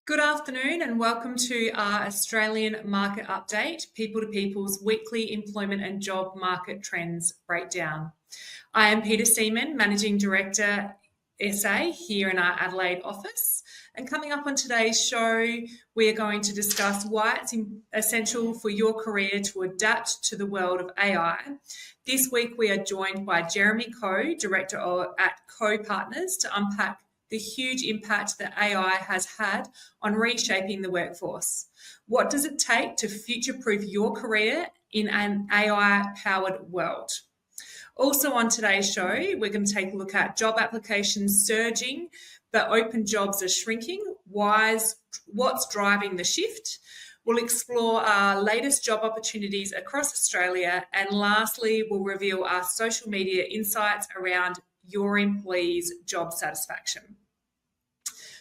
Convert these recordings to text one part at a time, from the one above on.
Good afternoon and welcome to our Australian Market Update, People to People's weekly employment and job market trends breakdown. I am Peta Seaman, Managing Director SA here in our Adelaide office. And coming up on today's show, we are going to discuss why it's essential for your career to adapt to the world of AI. This week, we are joined by Jeremy Khoh, Director at Khoh Partners, to unpack the huge impact that AI has had on reshaping the workforce. What does it take to future-proof your career in an AI-powered world? Also on today's show, we're going to take a look at job applications surging, but open jobs are shrinking. What's driving the shift? We'll explore our latest job opportunities across Australia. And lastly, we'll reveal our social media insights around your employees' job satisfaction.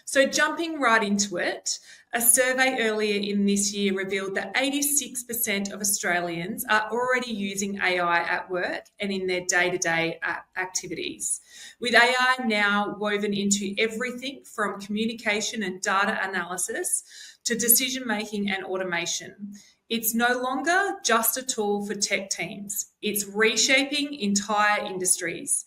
So jumping right into it, a survey earlier in this year revealed that 86% of Australians are already using AI at work and in their day-to-day activities. With AI now woven into everything from communication and data analysis to decision-making and automation, it's no longer just a tool for tech teams. It's reshaping entire industries.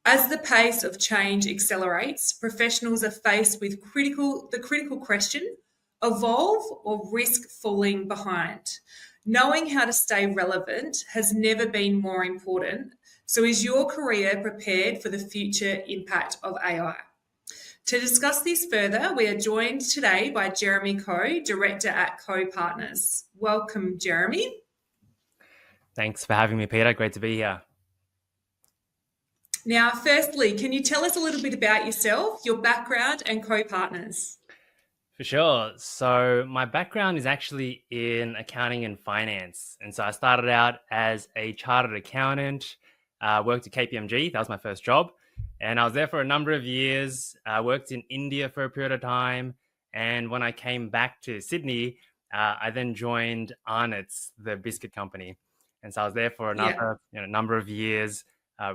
As the pace of change accelerates, professionals are faced with the critical question: evolve or risk falling behind? Knowing how to stay relevant has never been more important. So is your career prepared for the future impact of AI? To discuss this further, we are joined today by Jeremy Khoh, Director at Khoh Partners. Welcome, Jeremy. Thanks for having me, Peter. Great to be here. Now, firstly, can you tell us a little bit about yourself, your background and Khoh Partners? For sure. So my background is actually in accounting and finance. And so I started out as a chartered accountant, worked at KPMG. That was my first job. And I was there for a number of years. I worked in India for a period of time. And when I came back to Sydney, I then joined 𝐟𝐮𝐵𝐻, the biscuit company. And so I was there for another number of years.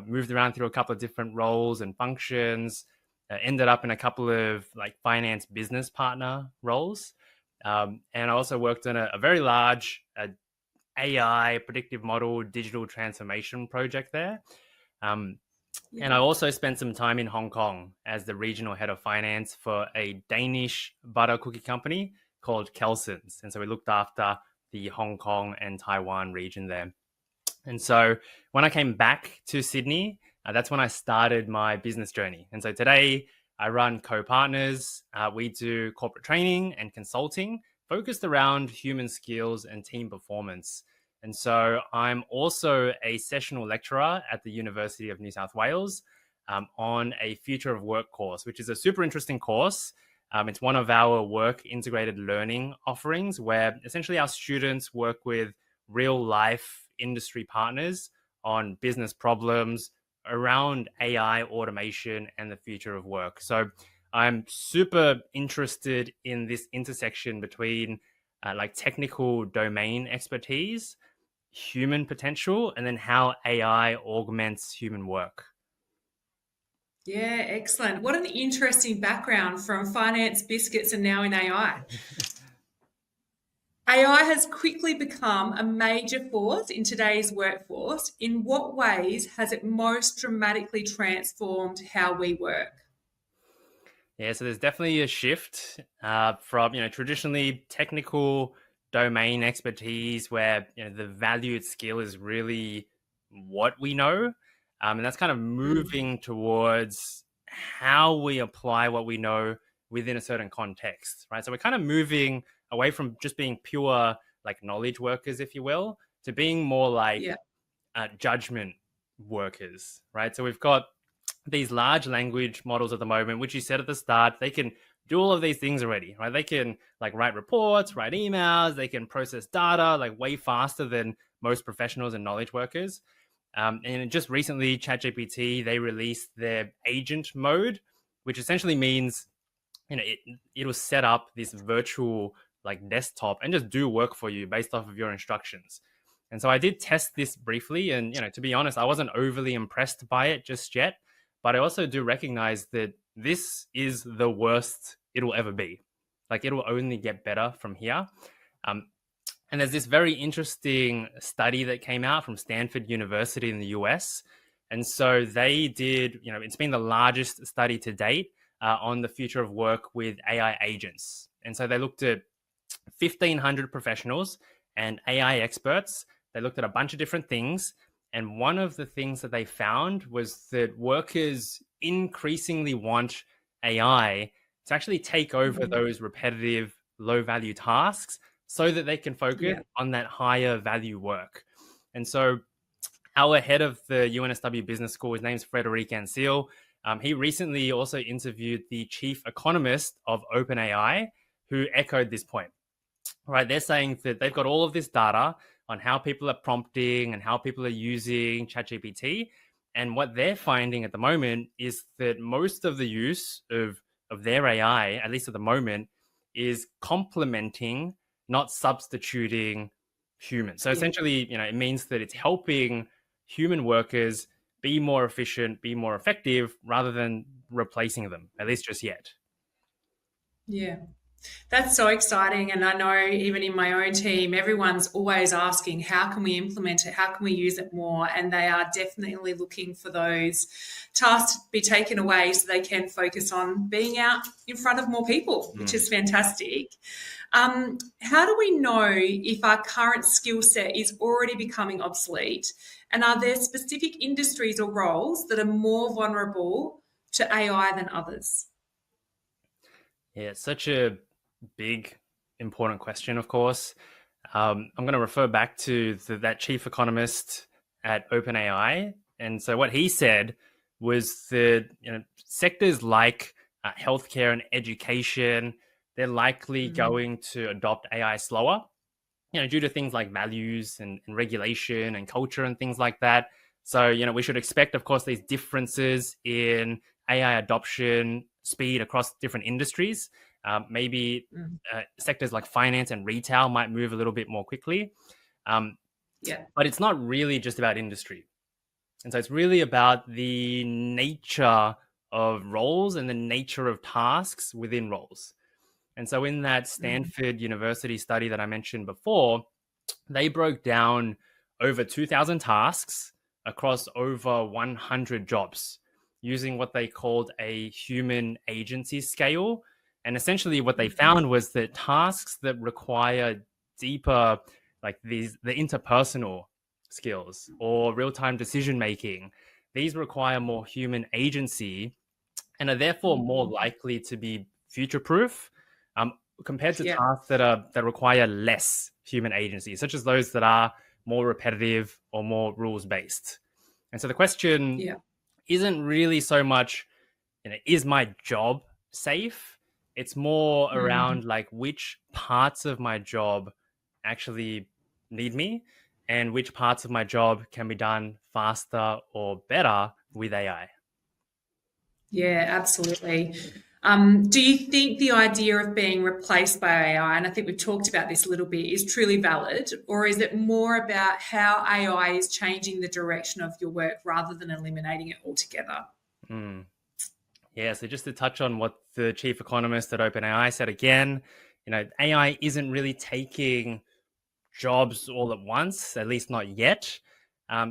Moved around through a couple of different roles and functions, ended up in a couple of finance business partner roles. And I also worked on a very large AI predictive model digital transformation project there. And I also spent some time in Hong Kong as the regional head of finance for a Danish butter cookie company called 𝐜𝐚𝐫𝐿. And so we looked after the Hong Kong and Taiwan region there. And so when I came back to Sydney, that's when I started my business journey. And so today I run Khoh Partners. We do corporate training and consulting focused around human skills and team performance. And so I'm also a sessional lecturer at the University of New South Wales on a future of work course, which is a super interesting course. It's one of our work integrated learning offerings where essentially our students work with real life industry partners on business problems around AI, automation, and the future of work. So I'm super interested in this intersection between technical domain expertise, human potential, and then how AI augments human work. Yeah, excellent. What an interesting background from finance biscuits and now in AI. AI has quickly become a major force in today's workforce. In what ways has it most dramatically transformed how we work? Yeah, so there's definitely a shift from traditionally technical domain expertise where the valued skill is really what we know, and that's kind of moving towards how we apply what we know within a certain context, right? So we're kind of moving away from just being pure knowledge workers, if you will, to being more judgment workers, right? So we've got these large language models at the moment, which you said at the start, they can do all of these things already, right? They can write reports, write emails, they can process data way faster than most professionals and knowledge workers. And just recently, ChatGPT, they released their agent mode, which essentially means it'll set up this virtual desktop and just do work for you based off of your instructions. And so I did test this briefly, and to be honest, I wasn't overly impressed by it just yet, but I also do recognize that this is the worst it'll ever be. Like it will only get better from here. And there's this very interesting study that came out from Stanford University in the US. And so they did, it's been the largest study to date on the future of work with AI agents. And so they looked at 1,500 professionals and AI experts. They looked at a bunch of different things. And one of the things that they found was that workers increasingly want AI to actually take over those repetitive, low-value tasks so that they can focus on that higher value work. And so our head of the UNSW Business School, his name's Frédéric Ancil. He recently also interviewed the chief economist of OpenAI, who echoed this point. Right, they're saying that they've got all of this data on how people are prompting and how people are using ChatGPT. And what they're finding at the moment is that most of the use of their AI, at least at the moment, is complementing, not substituting humans. So essentially, it means that it's helping human workers be more efficient, be more effective, rather than replacing them, at least just yet. Yeah. That's so exciting. And I know even in my own team, everyone's always asking, how can we implement it? How can we use it more? And they are definitely looking for those tasks to be taken away so they can focus on being out in front of more people, which is fantastic. How do we know if our current skill set is already becoming obsolete? And are there specific industries or roles that are more vulnerable to AI than others? Yeah, it's such a big, important question, of course. I'm going to refer back to that chief economist at OpenAI. And so what he said was that sectors like healthcare and education, they're likely going to adopt AI slower, due to things like values and regulation and culture and things like that. So, we should expect, of course, these differences in AI adoption speed across different industries. Maybe sectors like finance and retail might move a little bit more quickly. But it's not really just about industry. And so it's really about the nature of roles and the nature of tasks within roles. And so in that Stanford University study that I mentioned before, they broke down over 2,000 tasks across over 100 jobs using what they called a human agency scale. And essentially what they found was that tasks that require deeper, like the interpersonal skills or real-time decision-making, these require more human agency and are therefore more likely to be future-proof compared to tasks that require less human agency, such as those that are more repetitive or more rules-based. And so the question isn't really so much, is my job safe? It's more around like which parts of my job actually need me and which parts of my job can be done faster or better with AI. Yeah, absolutely. Do you think the idea of being replaced by AI, and I think we've talked about this a little bit, is truly valid, or is it more about how AI is changing the direction of your work rather than eliminating it altogether? Yeah, so just to touch on what the chief economist at OpenAI said again, AI isn't really taking jobs all at once, at least not yet.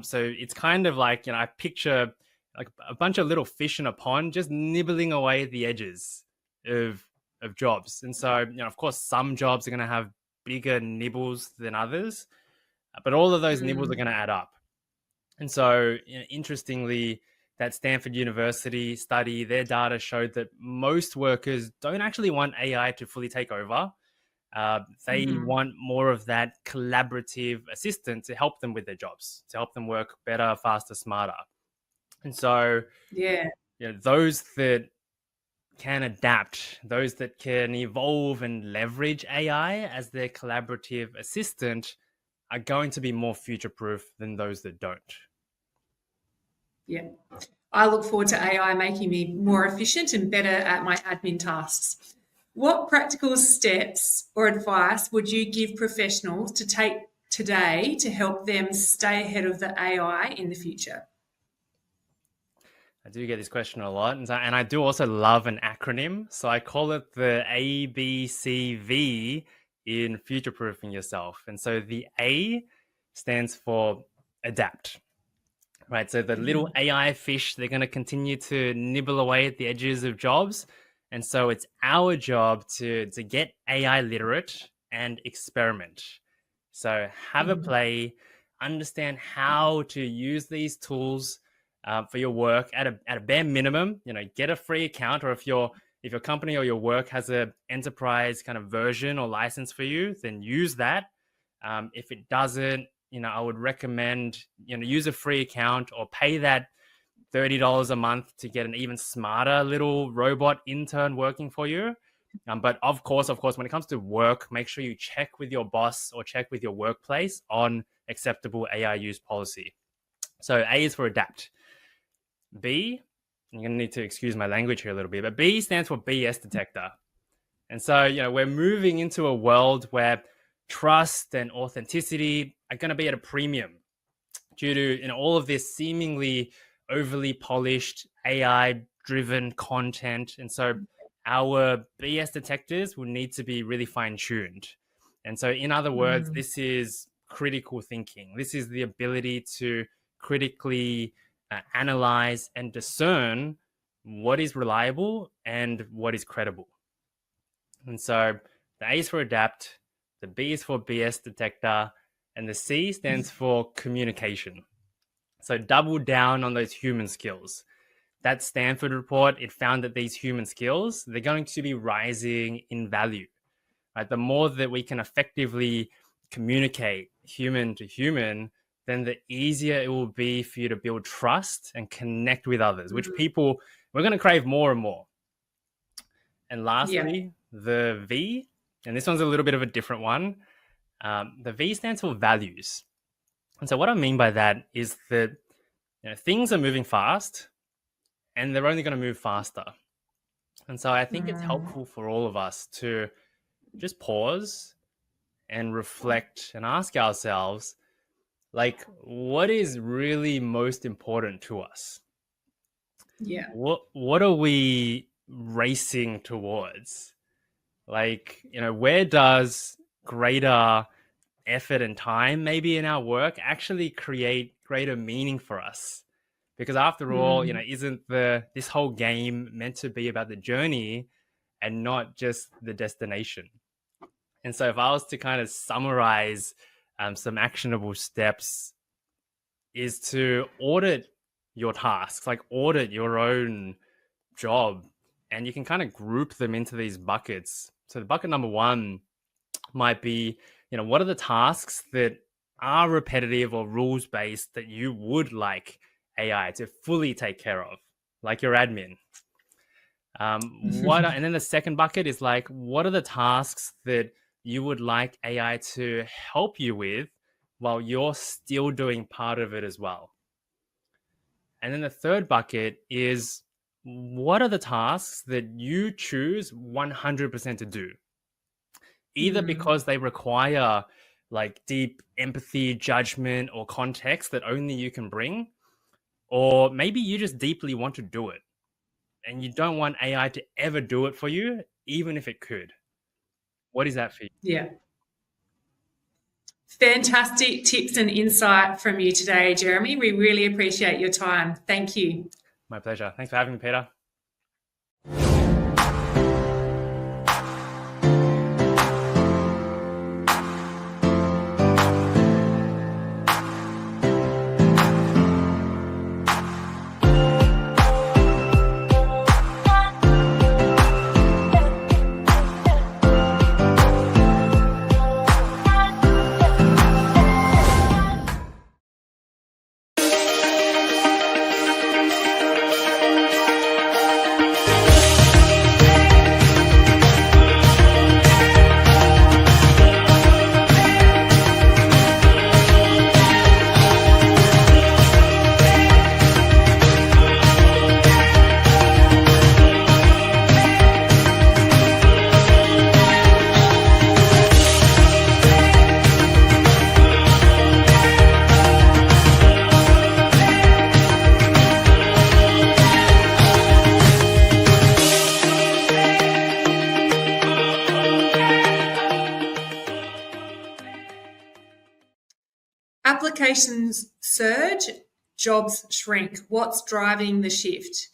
So it's kind of like, I picture like a bunch of little fish in a pond just nibbling away at the edges of jobs. And so, of course, some jobs are going to have bigger nibbles than others, but all of those nibbles are going to add up. And so, interestingly, that Stanford University study, their data showed that most workers don't actually want AI to fully take over. They want more of that collaborative assistant to help them with their jobs, to help them work better, faster, smarter. And so, those that can adapt, those that can evolve and leverage AI as their collaborative assistant are going to be more future-proof than those that don't. Yeah. I look forward to AI making me more efficient and better at my admin tasks. What practical steps or advice would you give professionals to take today to help them stay ahead of the AI in the future? I do get this question a lot. And I do also love an acronym. So I call it the ABCV in future-proofing yourself. And so the A stands for adapt, right? So the little AI fish, they're going to continue to nibble away at the edges of jobs. And so it's our job to get AI literate and experiment. So have a play, understand how to use these tools for your work at a bare minimum. Get a free account, or if your company or your work has a enterprise kind of version or license for you, then use that. If it doesn't, I would recommend use a free account or pay that $30 a month to get an even smarter little robot intern working for you. But of course, when it comes to work, make sure you check with your boss or check with your workplace on acceptable AI use policy. So A is for adapt. B, I'm going to need to excuse my language here a little bit, but B stands for BS detector. And so, we're moving into a world where trust and authenticity are going to be at a premium due to all of this seemingly overly polished AI-driven content. And so our BS detectors will need to be really fine-tuned. And so in other words, this is critical thinking. This is the ability to critically analyze and discern what is reliable and what is credible. And so the A is for adapt, the B is for BS detector, and the C stands for communication. So double down on those human skills. That Stanford report, it found that these human skills, they're going to be rising in value. Right? The more that we can effectively communicate human to human, then the easier it will be for you to build trust and connect with others, which people, we're going to crave more and more. And lastly, the V, and this one's a little bit of a different one. The V stands for values. And so what I mean by that is that things are moving fast and they're only going to move faster. And so I think it's helpful for all of us to just pause and reflect and ask ourselves, what is really most important to us? Yeah. What are we racing towards? Where does greater effort and time maybe in our work actually create greater meaning for us? Because after all, isn't this whole game meant to be about the journey and not just the destination? And so if I was to kind of summarize some actionable steps, is to audit your tasks, audit your own job, and you can kind of group them into these buckets. So the bucket number one might be, what are the tasks that are repetitive or rules-based that you would like AI to fully take care of, like your admin? And then the second bucket is what are the tasks that you would like AI to help you with while you're still doing part of it as well? And then the third bucket is, what are the tasks that you choose 100% to do? Either because they require deep empathy, judgment, or context that only you can bring, or maybe you just deeply want to do it and you don't want AI to ever do it for you, even if it could. What is that for you? Yeah. Fantastic tips and insight from you today, Jeremy. We really appreciate your time. Thank you. My pleasure. Thanks for having me, Peter. Applications surge, jobs shrink. What's driving the shift?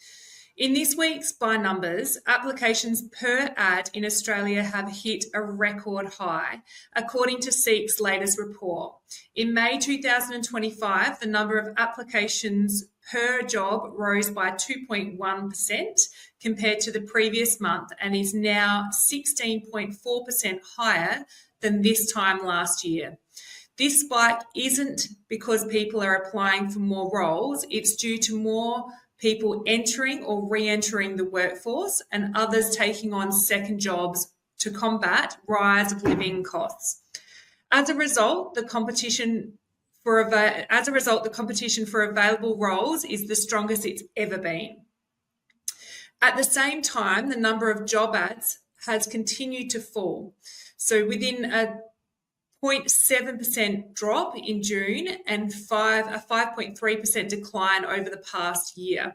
In this week's By Numbers, applications per ad in Australia have hit a record high, according to SEEK's latest report. In May 2025, the number of applications per job rose by 2.1% compared to the previous month and is now 16.4% higher than this time last year. This spike isn't because people are applying for more roles, it's due to more people entering or re-entering the workforce and others taking on second jobs to combat rise of living costs. As a result, the competition for available roles is the strongest it's ever been. At the same time, the number of job ads has continued to fall. So within a 0.7% drop in June and a 5.3% decline over the past year.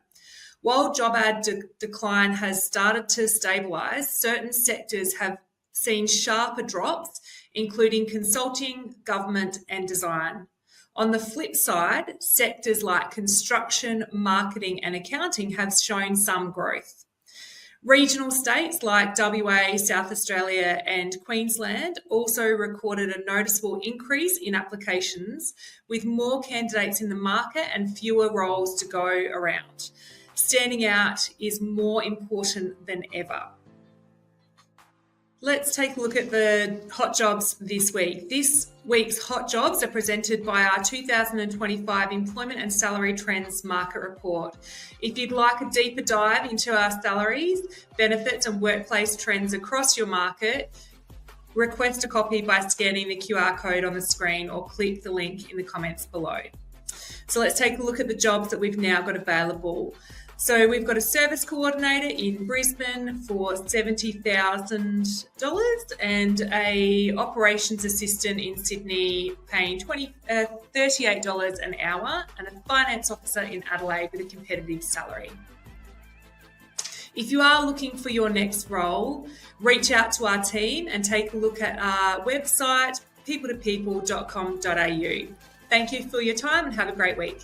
While job ad decline has started to stabilise, certain sectors have seen sharper drops, including consulting, government and design. On the flip side, sectors like construction, marketing and accounting have shown some growth. Regional states like WA, South Australia and Queensland also recorded a noticeable increase in applications, with more candidates in the market and fewer roles to go around. Standing out is more important than ever. Let's take a look at the hot jobs this week. This week's hot jobs are presented by our 2025 Employment and Salary Trends Market Report. If you'd like a deeper dive into our salaries, benefits and workplace trends across your market, request a copy by scanning the QR code on the screen or click the link in the comments below. So let's take a look at the jobs that we've now got available. So we've got a service coordinator in Brisbane for $70,000 and a operations assistant in Sydney paying $38 an hour, and a finance officer in Adelaide with a competitive salary. If you are looking for your next role, reach out to our team and take a look at our website, peopletopeople.com.au. Thank you for your time and have a great week.